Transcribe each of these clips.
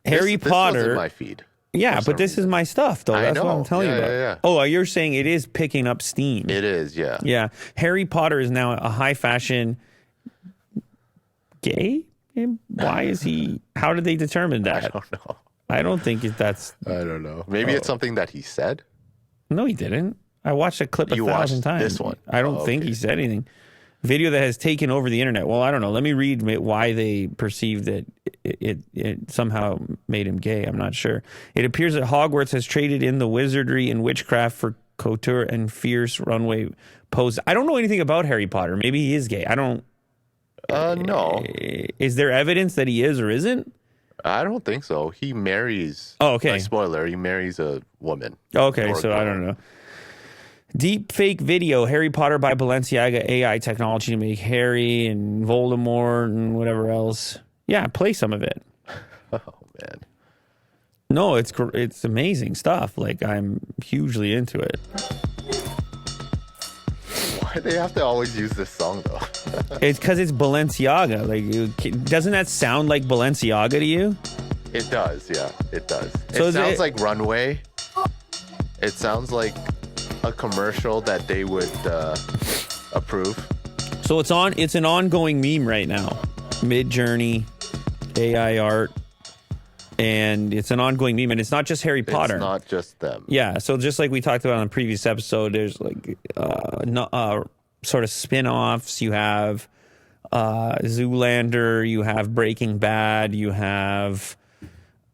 Harry Potter. This was in my feed. Yeah, but this is my stuff, though. That's what I'm telling you about. Yeah. Oh, you're saying it is picking up steam. It is, yeah. Yeah. Harry Potter is now a high fashion gay? Why is he? How did they determine that? I don't know. I don't think that's. I don't know. Maybe it's something that he said. No, he didn't. I watched a clip 1,000 times. This one. I don't think he said anything. Video that has taken over the internet. Well, I don't know. Let me read why they perceive that it somehow made him gay. I'm not sure. It appears that Hogwarts has traded in the wizardry and witchcraft for couture and fierce runway pose. I don't know anything about Harry Potter. Maybe he is gay. I don't. No. Is there evidence that he is or isn't? I don't think so. He marries. Oh, okay. Spoiler: he marries a woman. Okay, so I don't know. Deep fake video, Harry Potter by Balenciaga AI technology to make Harry and Voldemort and whatever else. Yeah, play some of it. Oh, man. No, it's amazing stuff. Like, I'm hugely into it. Why do they have to always use this song, though? It's because it's Balenciaga. Like, doesn't that sound like Balenciaga to you? It does, yeah. It does. So it sounds like Runway. It sounds like a commercial that they would approve. So it's an ongoing meme right now. Mid-Journey, AI art, and it's an ongoing meme, and it's not just Harry Potter. It's not just them. Yeah, so just like we talked about on the previous episode, there's like sort of spin-offs. You have Zoolander, you have Breaking Bad, you have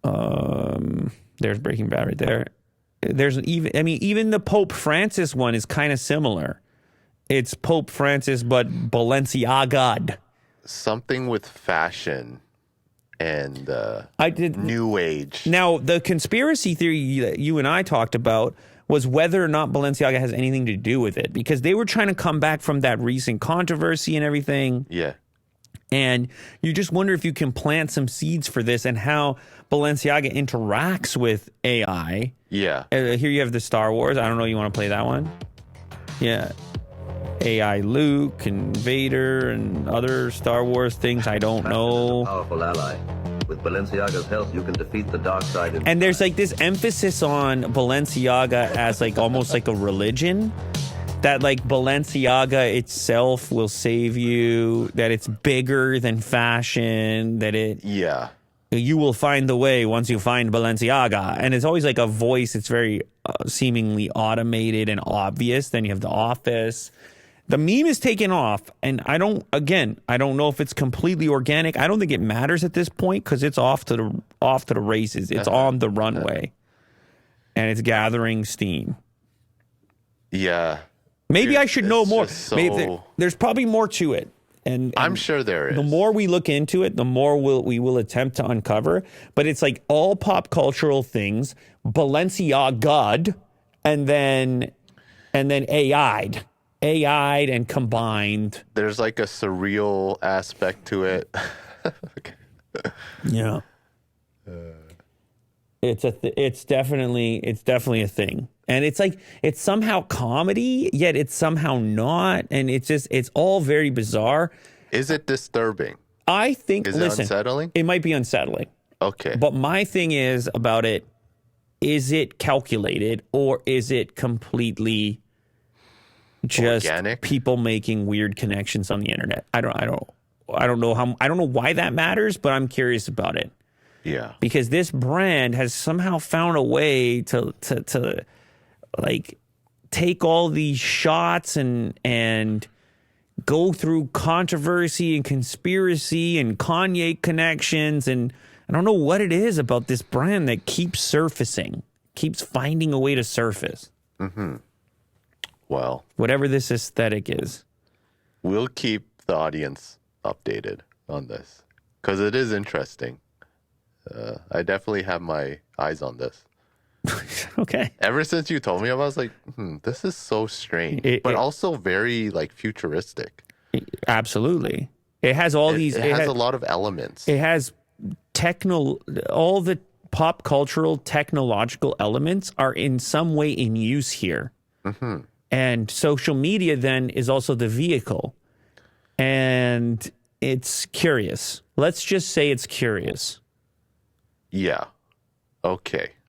there's Breaking Bad right there. There's even the Pope Francis one is kind of similar. It's Pope Francis, but Balenciaga. Something with fashion and new age. Now, the conspiracy theory that you and I talked about was whether or not Balenciaga has anything to do with it, because they were trying to come back from that recent controversy and everything. Yeah. And you just wonder if you can plant some seeds for this and how Balenciaga interacts with AI. Yeah. Here you have the Star Wars. I don't know. You want to play that one? Yeah. AI Luke and Vader and other Star Wars things. I don't know. A powerful ally. With Balenciaga's help, you can defeat the dark side. And there's like this emphasis on Balenciaga as like almost like a religion. That like Balenciaga itself will save you, that it's bigger than fashion, that you will find the way once you find Balenciaga. And it's always like a voice. It's very seemingly automated and obvious. Then you have The Office. The meme is taken off, and I don't know if it's completely organic. I don't think it matters at this point because it's off to the races. It's on the runway, and it's gathering steam. Yeah. Maybe I should know more. Maybe there's probably more to it. And I'm sure there is. The more we look into it, the more we will attempt to uncover. But it's like all pop cultural things, Balenciaga, and then AI'd and combined. There's like a surreal aspect to it. Yeah. It's definitely a thing. And it's like, it's somehow comedy, yet it's somehow not. And it's all very bizarre. Is it disturbing? I think, Is it unsettling? It might be unsettling. Okay. But my thing is about it, is it calculated or is it completely just organic? People making weird connections on the internet? I don't know why that matters, but I'm curious about it. Yeah. Because this brand has somehow found a way to like take all these shots and go through controversy and conspiracy and Kanye connections. And I don't know what it is about this brand that keeps surfacing, keeps finding a way to surface. Mm-hmm. Well, whatever this aesthetic is. We'll keep the audience updated on this because it is interesting. I definitely have my eyes on this. Okay. Ever since you told me, I was like, this is so strange, but also very like futuristic. Absolutely. It has all these. It has a lot of elements. It has all the pop cultural technological elements are in some way in use here. Mm-hmm. And social media then is also the vehicle. And it's curious. Let's just say it's curious. Yeah. Okay.